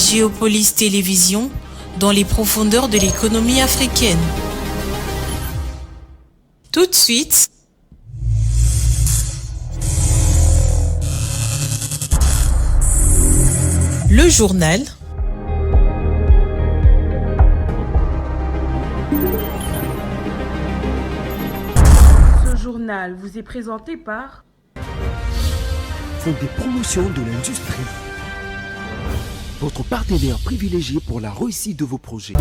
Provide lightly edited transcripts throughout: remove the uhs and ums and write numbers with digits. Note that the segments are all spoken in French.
Géopolis Télévision, dans les profondeurs de l'économie africaine. Tout de suite, le journal. Ce journal vous est présenté par Fonds des promotions de l'industrie. Votre partenaire privilégié pour la réussite de vos projets.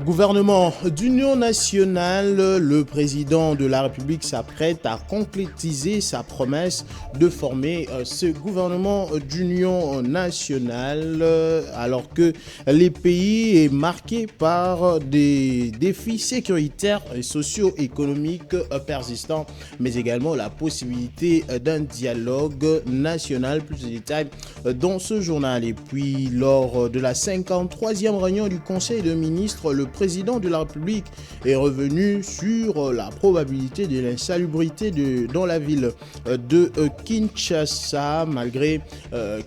Gouvernement d'union nationale, le président de la République s'apprête à concrétiser sa promesse de former ce gouvernement d'union nationale alors que les pays est marqué par des défis sécuritaires et socio-économiques persistants, mais également la possibilité d'un dialogue national. Plus de détails dans ce journal. Et puis, lors de la 53e réunion du Conseil de ministres, le président de la République est revenu sur la probabilité de l'insalubrité dans la ville de Kinshasa. Malgré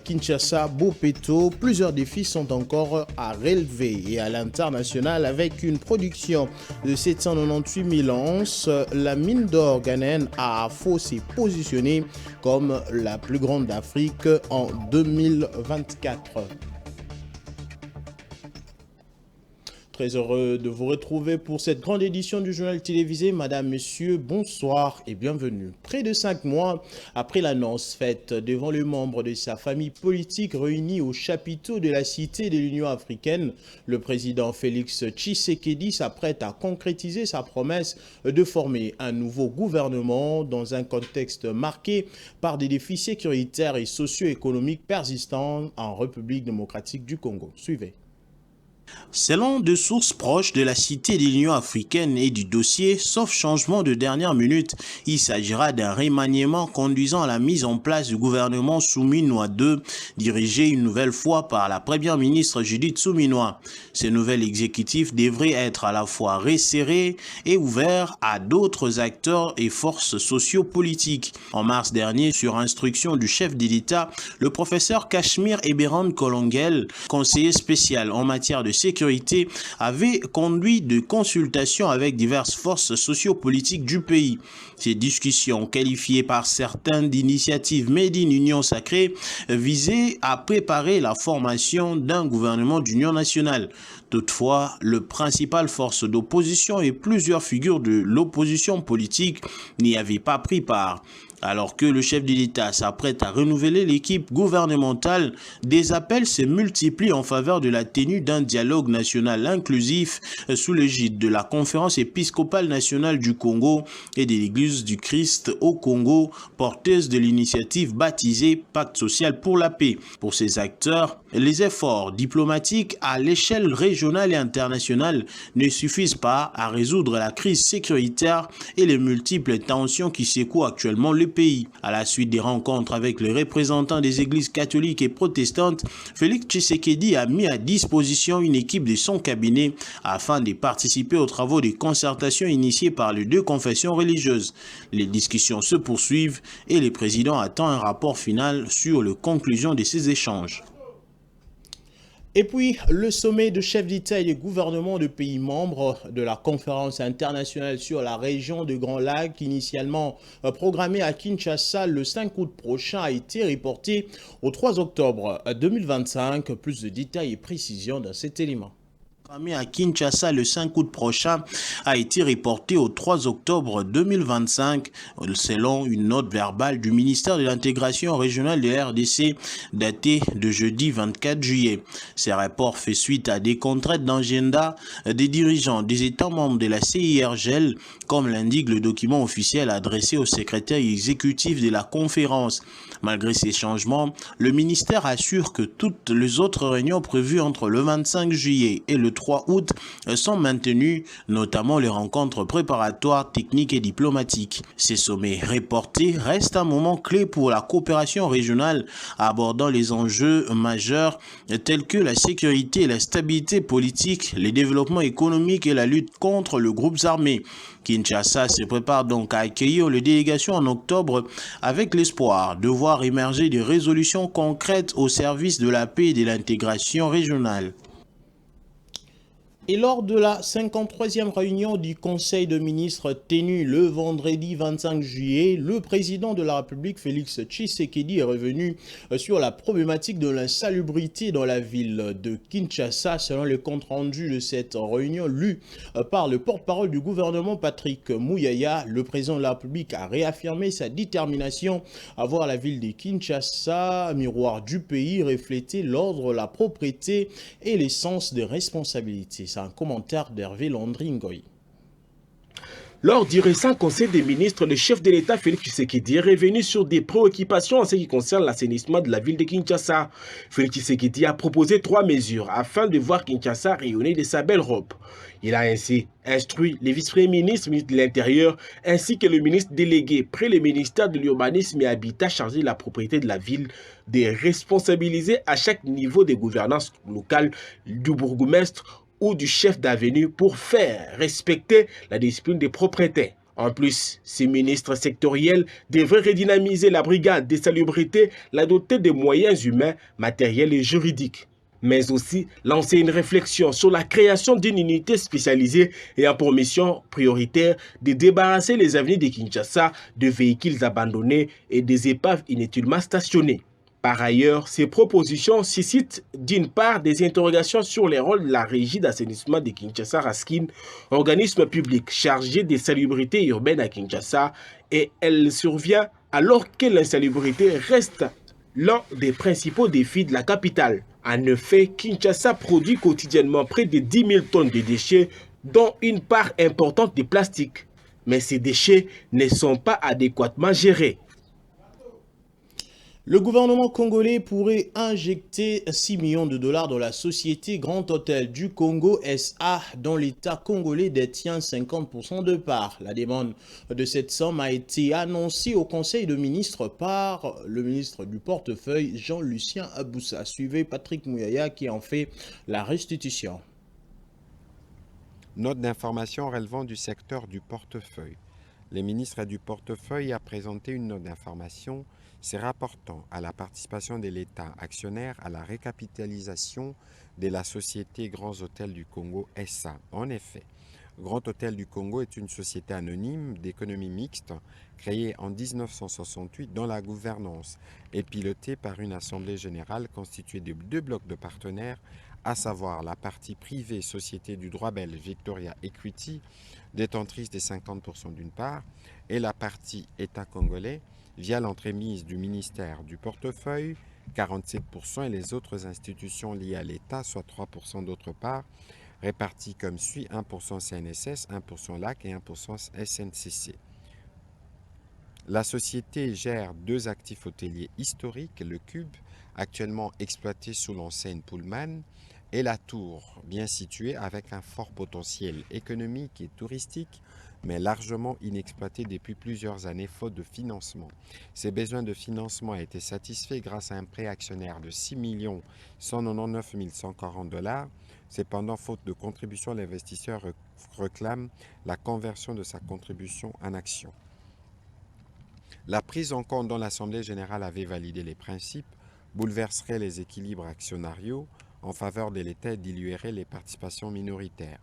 Kinshasa-Bopeto, plusieurs défis sont encore à relever. Et à l'international, avec une production de 798 000 onces, la mine d'or ghanéenne Ahafo s'est positionnée comme la plus grande d'Afrique en 2024. Très heureux de vous retrouver pour cette grande édition du journal télévisé. Madame, Messieurs, bonsoir et bienvenue. Près de 5 mois après l'annonce faite devant les membres de sa famille politique réunis au chapiteau de la Cité de l'Union africaine, le président Félix Tshisekedi s'apprête à concrétiser sa promesse de former un nouveau gouvernement dans un contexte marqué par des défis sécuritaires et socio-économiques persistants en République démocratique du Congo. Suivez. Selon des sources proches de la Cité de l'Union africaine et du dossier, sauf changement de dernière minute, il s'agira d'un remaniement conduisant à la mise en place du gouvernement Souminois II, dirigé une nouvelle fois par la première ministre Judith Souminois. Ce nouvel exécutif devrait être à la fois resserré et ouvert à d'autres acteurs et forces sociopolitiques. En mars dernier, sur instruction du chef de l'État, le professeur Cachemire Eberhard Kolongel, conseiller spécial en matière de sécurité, avait conduit de consultations avec diverses forces sociopolitiques du pays. Ces discussions, qualifiées par certains d'initiatives Made in Union Sacrée, visaient à préparer la formation d'un gouvernement d'union nationale. Toutefois, le principal force d'opposition et plusieurs figures de l'opposition politique n'y avaient pas pris part. Alors que le chef de l'État s'apprête à renouveler l'équipe gouvernementale, des appels se multiplient en faveur de la tenue d'un dialogue national inclusif sous l'égide de la Conférence épiscopale nationale du Congo et de l'Église du Christ au Congo, porteuse de l'initiative baptisée Pacte social pour la paix. Pour ces acteurs, les efforts diplomatiques à l'échelle régionale et internationale ne suffisent pas à résoudre la crise sécuritaire et les multiples tensions qui secouent actuellement le pays. À la suite des rencontres avec les représentants des églises catholiques et protestantes, Félix Tshisekedi a mis à disposition une équipe de son cabinet afin de participer aux travaux de concertation initiés par les deux confessions religieuses. Les discussions se poursuivent et le président attend un rapport final sur les conclusions de ces échanges. Et puis, le sommet de chefs d'État et de gouvernements de pays membres de la conférence internationale sur la région de Grand Lac, initialement programmée à Kinshasa le 5 août prochain, a été reporté au 3 octobre 2025. Plus de détails et précisions dans cet élément. À Kinshasa le 5 août prochain a été reporté au 3 octobre 2025 selon une note verbale du ministère de l'intégration régionale de la RDC datée de jeudi 24 juillet. Ces rapports fait suite à des contraintes d'agenda des dirigeants des États membres de la CIRGL, comme l'indique le document officiel adressé au secrétaire exécutif de la conférence. Malgré ces changements, le ministère assure que toutes les autres réunions prévues entre le 25 juillet et le 3 août sont maintenues, notamment les rencontres préparatoires, techniques et diplomatiques. Ces sommets reportés restent un moment clé pour la coopération régionale, abordant les enjeux majeurs tels que la sécurité et la stabilité politique, les développements économiques et la lutte contre les groupes armés. Kinshasa se prépare donc à accueillir les délégations en octobre avec l'espoir de voir émerger des résolutions concrètes au service de la paix et de l'intégration régionale. Et lors de la 53e réunion du Conseil de ministres tenue le vendredi 25 juillet, le président de la République, Félix Tshisekedi, est revenu sur la problématique de l'insalubrité dans la ville de Kinshasa, selon le compte-rendu de cette réunion lu par le porte-parole du gouvernement, Patrick Muyaya. Le président de la République a réaffirmé sa détermination à voir la ville de Kinshasa, miroir du pays, refléter l'ordre, la propreté et l'essence de responsabilité. Un commentaire d'Hervé Landry-Ngoy. Lors du récent Conseil des ministres, le chef de l'État Félix Tshisekedi est revenu sur des préoccupations en ce qui concerne l'assainissement de la ville de Kinshasa. Félix Tshisekedi a proposé 3 mesures afin de voir Kinshasa rayonner de sa belle robe. Il a ainsi instruit les vice-premiers ministres, ministre de l'Intérieur, ainsi que le ministre délégué près le ministère de l'Urbanisme et Habitat chargé de la propriété de la ville, de responsabiliser à chaque niveau de gouvernance locale du bourgmestre ou du chef d'avenue pour faire respecter la discipline des propriétaires. En plus, ces ministres sectoriels devraient redynamiser la brigade des salubrités, la doter de moyens humains, matériels et juridiques. Mais aussi lancer une réflexion sur la création d'une unité spécialisée ayant pour mission prioritaire de débarrasser les avenues de Kinshasa de véhicules abandonnés et des épaves inutilement stationnées. Par ailleurs, ces propositions suscitent d'une part des interrogations sur les rôles de la régie d'assainissement de Kinshasa Raskin, organisme public chargé des salubrités urbaines à Kinshasa, et elle survient alors que l'insalubrité reste l'un des principaux défis de la capitale. En effet, Kinshasa produit quotidiennement près de 10 000 tonnes de déchets, dont une part importante de plastique. Mais ces déchets ne sont pas adéquatement gérés. Le gouvernement congolais pourrait injecter 6 millions de dollars dans la société Grand Hôtel du Congo SA, dont l'État congolais détient 50% de parts. La demande de cette somme a été annoncée au Conseil de ministres par le ministre du portefeuille Jean-Lucien Aboussa. Suivez Patrick Muyaya qui en fait la restitution. Note d'information relevant du secteur du portefeuille. Le ministre du portefeuille a présenté une note d'information se rapportant à la participation de l'État actionnaire à la récapitalisation de la société Grands Hôtels du Congo SA. En effet, Grand Hôtel du Congo est une société anonyme d'économie mixte créée en 1968 dont la gouvernance est pilotée par une assemblée générale constituée de 2 blocs de partenaires, à savoir la partie privée Société du droit belge Victoria Equity, détentrice des 50% d'une part, et la partie État congolais, via l'entremise du ministère du portefeuille, 47%, et les autres institutions liées à l'État, soit 3% d'autre part, répartis comme suit: 1% CNSS, 1% LAC et 1% SNCC. La société gère 2 actifs hôteliers historiques, le Cube, actuellement exploité sous l'enseigne Pullman, et la Tour, bien située avec un fort potentiel économique et touristique, mais largement inexploité depuis plusieurs années faute de financement. Ces besoins de financement ont été satisfaits grâce à un prêt actionnaire de 6 199 140 $. Cependant, faute de contribution, l'investisseur réclame la conversion de sa contribution en action. La prise en compte dont l'Assemblée générale avait validé les principes bouleverserait les équilibres actionnariaux en faveur de l'État et diluerait les participations minoritaires.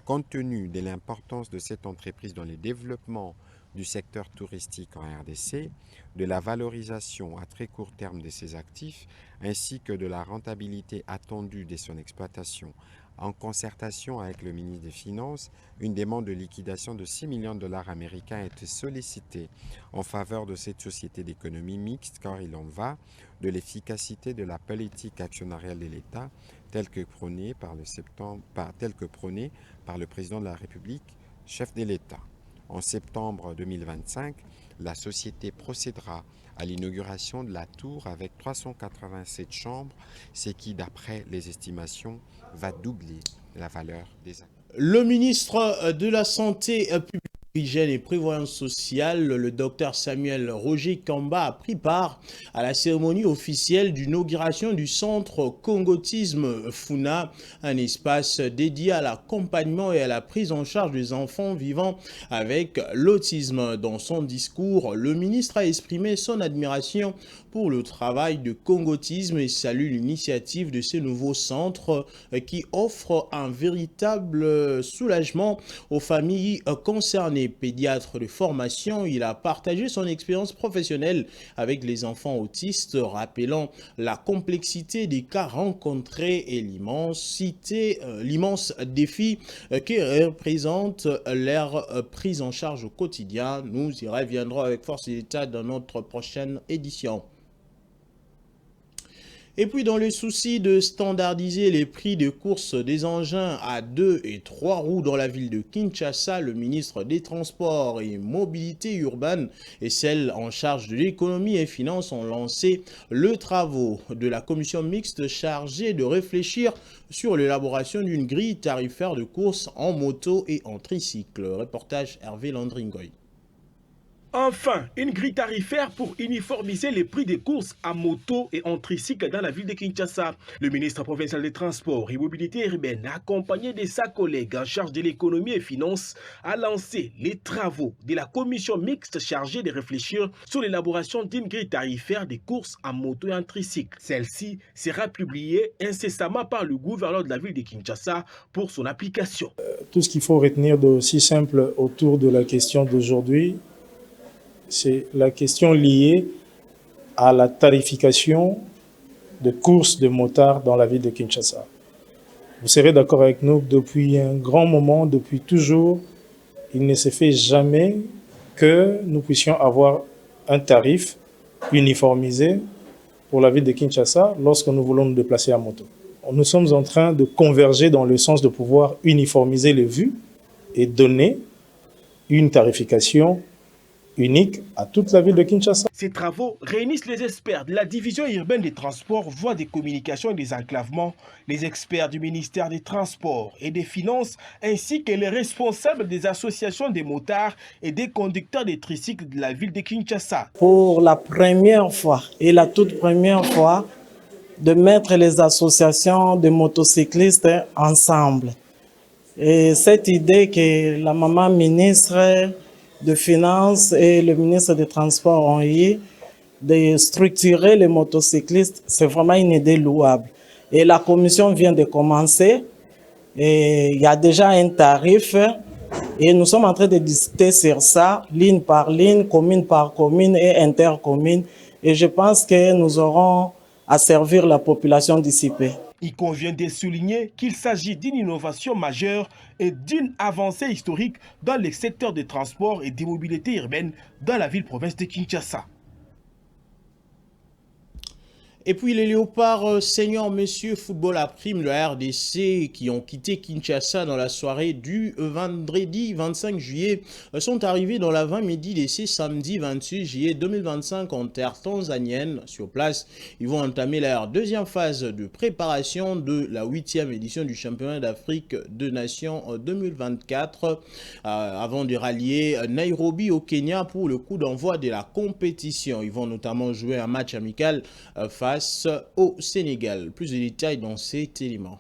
Compte tenu de l'importance de cette entreprise dans le développement du secteur touristique en RDC, de la valorisation à très court terme de ses actifs, ainsi que de la rentabilité attendue de son exploitation En concertation avec le ministre des Finances, une demande de liquidation de 6 millions de dollars américains a été sollicitée en faveur de cette société d'économie mixte, car il en va de l'efficacité de la politique actionnariale de l'État telle que prônée par le président de la République, chef de l'État. En septembre 2025, la société procédera à l'inauguration de la tour avec 387 chambres, ce qui, d'après les estimations, va doubler la valeur des actions. Le ministre de la Santé publique, Hygiène et Prévoyance sociale, le docteur Samuel Roger Kamba, a pris part à la cérémonie officielle d'inauguration du centre Congotisme Funa, un espace dédié à l'accompagnement et à la prise en charge des enfants vivant avec l'autisme. Dans son discours, le ministre a exprimé son admiration pour le travail de Congotisme et salue l'initiative de ce nouveau centre qui offre un véritable soulagement aux familles concernées. Pédiatre de formation, il a partagé son expérience professionnelle avec les enfants autistes, rappelant la complexité des cas rencontrés et l'immense défi que représente leur prise en charge au quotidien. Nous y reviendrons avec force et détail dans notre prochaine édition. Et puis, dans le souci de standardiser les prix de course des engins à 2 et 3 roues dans la ville de Kinshasa, le ministre des Transports et Mobilité urbaine et celle en charge de l'économie et finances ont lancé le travaux de la commission mixte chargée de réfléchir sur l'élaboration d'une grille tarifaire de course en moto et en tricycle. Reportage Hervé Landringoy. Enfin, une grille tarifaire pour uniformiser les prix des courses à moto et en tricycle dans la ville de Kinshasa. Le ministre provincial des Transports et Mobilité urbaine, accompagné de sa collègue en charge de l'économie et finances, a lancé les travaux de la commission mixte chargée de réfléchir sur l'élaboration d'une grille tarifaire des courses à moto et en tricycle. Celle-ci sera publiée incessamment par le gouverneur de la ville de Kinshasa pour son application. Tout ce qu'il faut retenir d'aussi simple autour de la question d'aujourd'hui, c'est la question liée à la tarification de courses de motards dans la ville de Kinshasa. Vous serez d'accord avec nous que depuis un grand moment, depuis toujours, il ne s'est fait jamais que nous puissions avoir un tarif uniformisé pour la ville de Kinshasa lorsque nous voulons nous déplacer à moto. Nous sommes en train de converger dans le sens de pouvoir uniformiser les vues et donner une tarification unique à toute la ville de Kinshasa. Ces travaux réunissent les experts de la division urbaine des transports, voies des communications et des enclavements, les experts du ministère des Transports et des Finances, ainsi que les responsables des associations des motards et des conducteurs des tricycles de la ville de Kinshasa. Pour la première fois et la toute première fois, de mettre les associations de motocyclistes ensemble. Et cette idée que la maman ministre de Finances et le ministre des Transports ont eu de structurer les motocyclistes, c'est vraiment une idée louable. Et la commission vient de commencer et il y a déjà un tarif et nous sommes en train de discuter sur ça, ligne par ligne, commune par commune et intercommune. Et je pense que nous aurons à servir la population d'ici peu. Il convient de souligner qu'il s'agit d'une innovation majeure et d'une avancée historique dans les secteurs des transports et des mobilités urbaines dans la ville-province de Kinshasa. Et puis les Léopards seniors Messieurs Football à prime de la RDC qui ont quitté Kinshasa dans la soirée du vendredi 25 juillet sont arrivés dans la 20 midi DC samedi 28 juillet 2025 en terre tanzanienne. Sur place, ils vont entamer leur deuxième phase de préparation de la 8e édition du championnat d'Afrique de Nations 2024 avant de rallier Nairobi au Kenya pour le coup d'envoi de la compétition. Ils vont notamment jouer un match amical face au Sénégal. Plus de détails dans cet élément.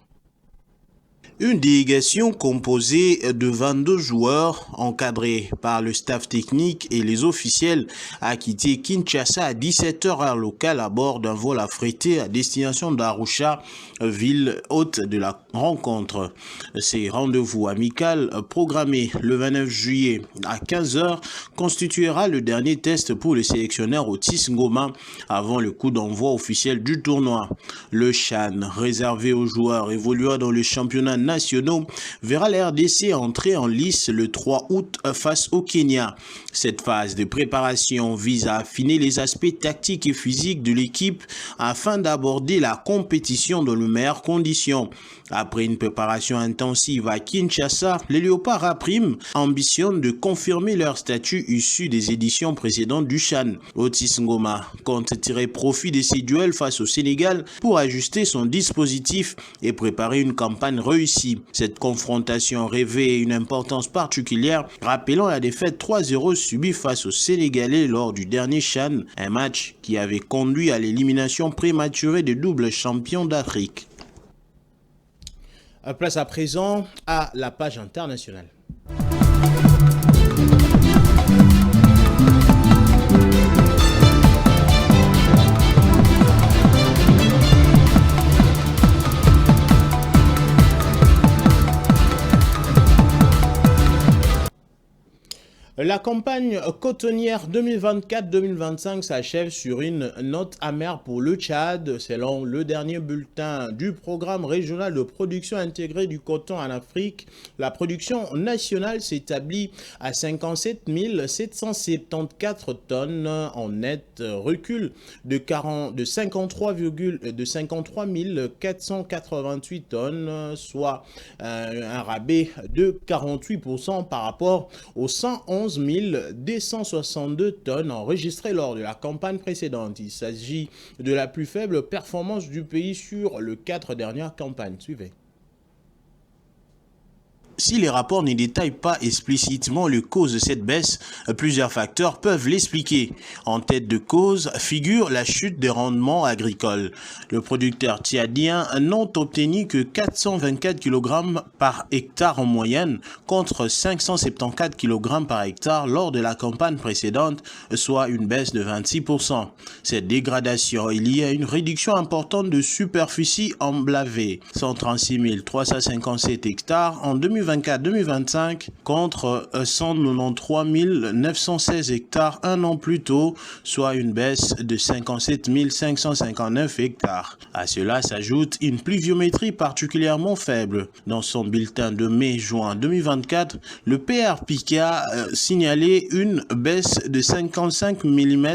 Une délégation composée de 22 joueurs encadrés par le staff technique et les officiels a quitté Kinshasa à 17h heure locale à bord d'un vol affrété à destination d'Arusha, ville hôte de la rencontre. Ces rendez-vous amicaux programmés le 29 juillet à 15h constituera le dernier test pour le sélectionneur Otis Ngoma avant le coup d'envoi officiel du tournoi. Le CHAN réservé aux joueurs évoluant dans le championnat nationaux verra la RDC entrer en lice le 3 août face au Kenya. Cette phase de préparation vise à affiner les aspects tactiques et physiques de l'équipe afin d'aborder la compétition dans les meilleures conditions. Après une préparation intensive à Kinshasa, les Léopards A-Prime ambitionnent de confirmer leur statut issu des éditions précédentes du CHAN. Otis Ngoma compte tirer profit de ces duels face au Sénégal pour ajuster son dispositif et préparer une campagne réussie. Cette confrontation revêt une importance particulière, rappelant la défaite 3-0 subie face aux Sénégalais lors du dernier CHAN, un match qui avait conduit à l'élimination prématurée des doubles champions d'Afrique. Place à présent à la page internationale. La campagne cotonnière 2024-2025 s'achève sur une note amère pour le Tchad. Selon le dernier bulletin du programme régional de production intégrée du coton en Afrique, la production nationale s'établit à 57 774 tonnes en net recul de 53 488 tonnes, soit un rabais de 48% par rapport aux 111 262 tonnes enregistrées lors de la campagne précédente. Il s'agit de la plus faible performance du pays sur les 4 dernières campagnes. Suivez. Si les rapports ne détaillent pas explicitement les causes de cette baisse, plusieurs facteurs peuvent l'expliquer. En tête de cause figure la chute des rendements agricoles. Le producteur tchadien n'a obtenu que 424 kg par hectare en moyenne contre 574 kg par hectare lors de la campagne précédente, soit une baisse de 26%. Cette dégradation est liée à une réduction importante de superficie emblavée, 136 357 hectares en 2024-2025 contre 193 916 hectares un an plus tôt, soit une baisse de 57 559 hectares. À cela s'ajoute une pluviométrie particulièrement faible. Dans son bulletin de mai-juin 2024, le PRPK a signalé une baisse de 55 mm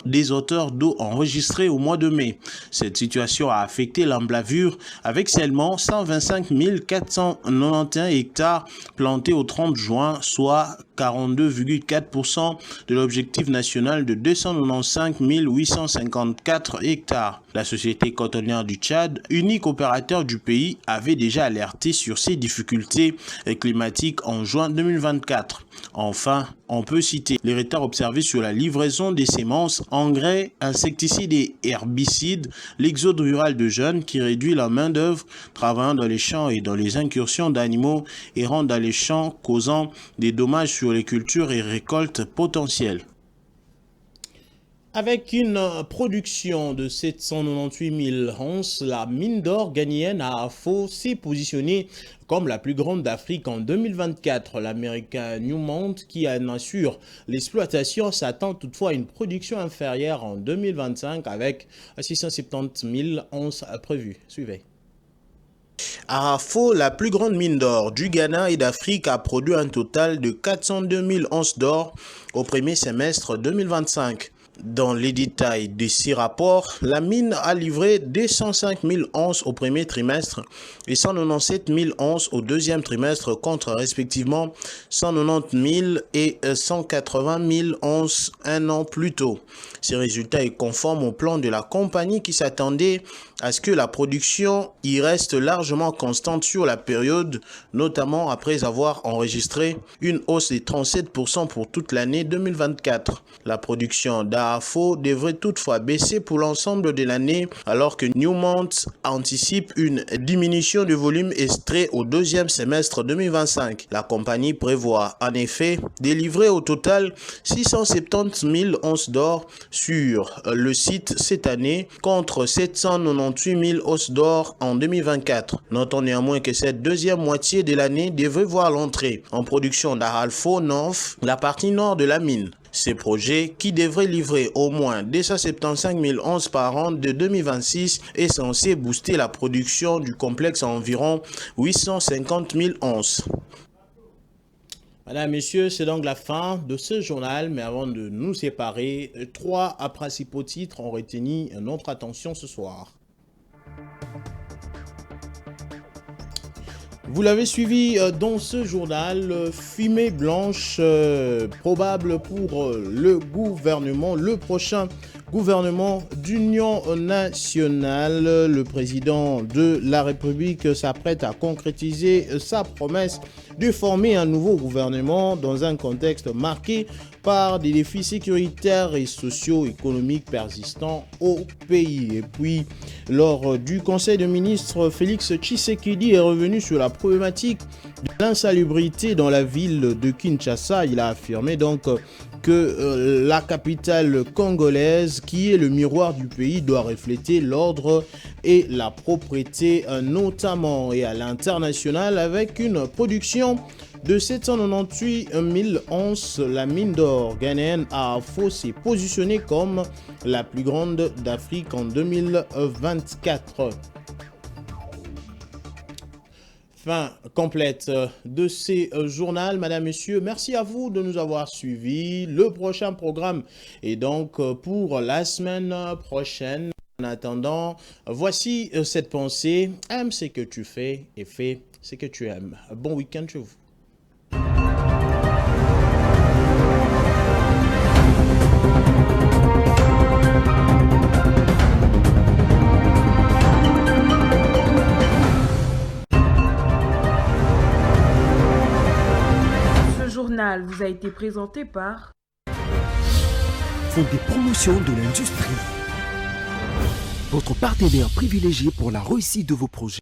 des hauteurs d'eau enregistrées au mois de mai. Cette situation a affecté l'emblavure avec seulement 125 491 hectares plantés au 30 juin, soit 42,4% de l'objectif national de 295 854 hectares. La société cotonnière du Tchad, unique opérateur du pays, avait déjà alerté sur ces difficultés climatiques en juin 2024. Enfin, on peut citer les retards observés sur la livraison des semences, engrais, insecticides et herbicides, l'exode rural de jeunes qui réduit la main-d'œuvre travaillant dans les champs et dans les incursions d'animaux errant dans les champs, causant des dommages sur les cultures et récoltes potentielles. Avec une production de 798 000 onces, la mine d'or ghanéenne Ahafo s'est positionnée comme la plus grande d'Afrique en 2024. L'américain Newmont, qui en assure l'exploitation, s'attend toutefois à une production inférieure en 2025 avec 670 000 onces prévues. Suivez. Ahafo, la plus grande mine d'or du Ghana et d'Afrique, a produit un total de 402 000 onces d'or au premier semestre 2025. Dans les détails de ces rapports, la mine a livré 205 000 onces au premier trimestre et 197 000 onces au deuxième trimestre contre respectivement 190 000 et 180 000 onces un an plus tôt. Ces résultats sont conformes au plan de la compagnie qui s'attendait à ce que la production y reste largement constante sur la période, notamment après avoir enregistré une hausse de 37% pour toute l'année 2024. La production d'Ahafo devrait toutefois baisser pour l'ensemble de l'année alors que Newmont anticipe une diminution de volume extrait au deuxième semestre 2025. La compagnie prévoit en effet de livrer au total 670 000 onces d'or sur le site cette année contre 798 000 onces d'or en 2024. Notons néanmoins que cette deuxième moitié de l'année devrait voir l'entrée en production d'Ahafo North, la partie nord de la mine. Ces projets, qui devraient livrer au moins 275 000 onces par an de 2026, est censé booster la production du complexe à environ 850 000 onces. Madame, Messieurs, c'est donc la fin de ce journal, mais avant de nous séparer, 3 principaux titres ont retenu notre attention ce soir. Vous l'avez suivi dans ce journal, fumée blanche probable pour le gouvernement, le prochain gouvernement d'union nationale. Le président de la République s'apprête à concrétiser sa promesse de former un nouveau gouvernement dans un contexte marqué par des défis sécuritaires et socio-économiques persistants au pays. Et puis, lors du Conseil des ministres, Félix Tshisekedi est revenu sur la problématique de l'insalubrité dans la ville de Kinshasa. Il a affirmé donc que la capitale congolaise, qui est le miroir du pays, doit refléter l'ordre et la propreté, notamment et à l'international, avec une production de 798 000 onces. La mine d'or ghanéenne Ahafo s'est positionnée comme la plus grande d'Afrique en 2024. Fin complète de ces journaux, Madame, Messieurs. Merci à vous de nous avoir suivis. Le prochain programme est donc pour la semaine prochaine. En attendant, voici cette pensée. Aime ce que tu fais et fais ce que tu aimes. Bon week-end chez vous. Vous a été présenté par Font des promotions de l'industrie. Votre partenaire privilégié pour la réussite de vos projets.